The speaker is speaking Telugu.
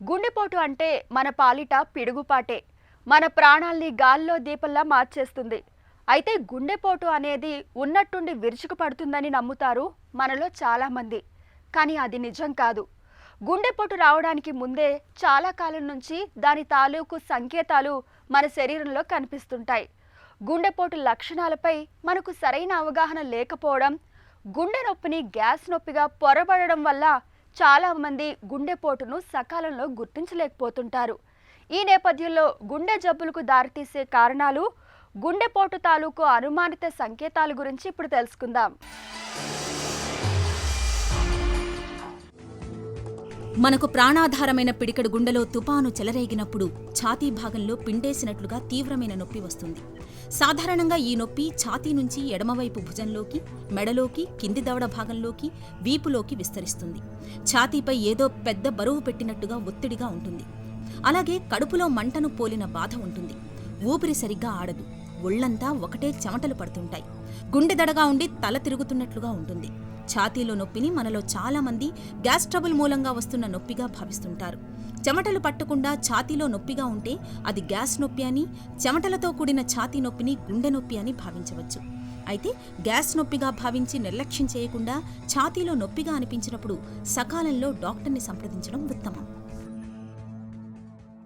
గుండెపోటు అంటే మన పాలిట పిడుగుపాటే. మన ప్రాణాల్ని గాల్లో దీపంలా మార్చేస్తుంది. అయితే గుండెపోటు అనేది ఉన్నట్టుండి విరుచుకుపడుతుందని నమ్ముతారు మనలో చాలామంది. కానీ అది నిజం కాదు. గుండెపోటు రావడానికి ముందే చాలా కాలం నుంచి దాని తాలూకు సంకేతాలు మన శరీరంలో కనిపిస్తుంటాయి. గుండెపోటు లక్షణాలపై మనకు సరైన అవగాహన లేకపోవడం, గుండె నొప్పిని గ్యాస్ నొప్పిగా పొరబడడం వల్ల చాలామంది గుండెపోటును సకాలంలో గుర్తించలేకపోతుంటారు. ఈ నేపథ్యంలో గుండె జబ్బులకు దారితీసే కారణాలు, గుండెపోటు తాలూకు అనుమానిత సంకేతాల గురించి ఇప్పుడు తెలుసుకుందాం. మనకు ప్రాణాధారమైన పిడికెడు గుండెలో తుపాను చెలరేగినప్పుడు ఛాతీ భాగంలో పిండేసినట్లుగా తీవ్రమైన నొప్పి వస్తుంది. సాధారణంగా ఈ నొప్పి ఛాతీ నుంచి ఎడమవైపు భుజంలోకి, మెడలోకి, కింది దవడ భాగంలోకి, వీపులోకి విస్తరిస్తుంది. ఛాతీపై ఏదో పెద్ద బరువు పెట్టినట్టుగా ఒత్తిడిగా ఉంటుంది. అలాగే కడుపులో మంటను పోలిన బాధ ఉంటుంది. ఊపిరి సరిగ్గా ఆడదు. ఒళ్లంతా ఒకటే చెమటలు పడుతుంటాయి. గుండె దడగా ఉండి తల తిరుగుతున్నట్లుగా ఉంటుంది. ఛాతీలో నొప్పిని మనలో చాలామంది గ్యాస్ ట్రబుల్ మూలంగా వస్తున్న నొప్పిగా భావిస్తుంటారు. చెమటలు పట్టకుండా ఛాతీలో నొప్పిగా ఉంటే అది గ్యాస్ నొప్పి అని, చెమటలతో కూడిన ఛాతీ నొప్పిని గుండె నొప్పి అని భావించవచ్చు. అయితే గ్యాస్ నొప్పిగా భావించి నిర్లక్ష్యం చేయకుండా ఛాతీలో నొప్పిగా అనిపించినప్పుడు సకాలంలో డాక్టర్ని సంప్రదించడం ఉత్తమం.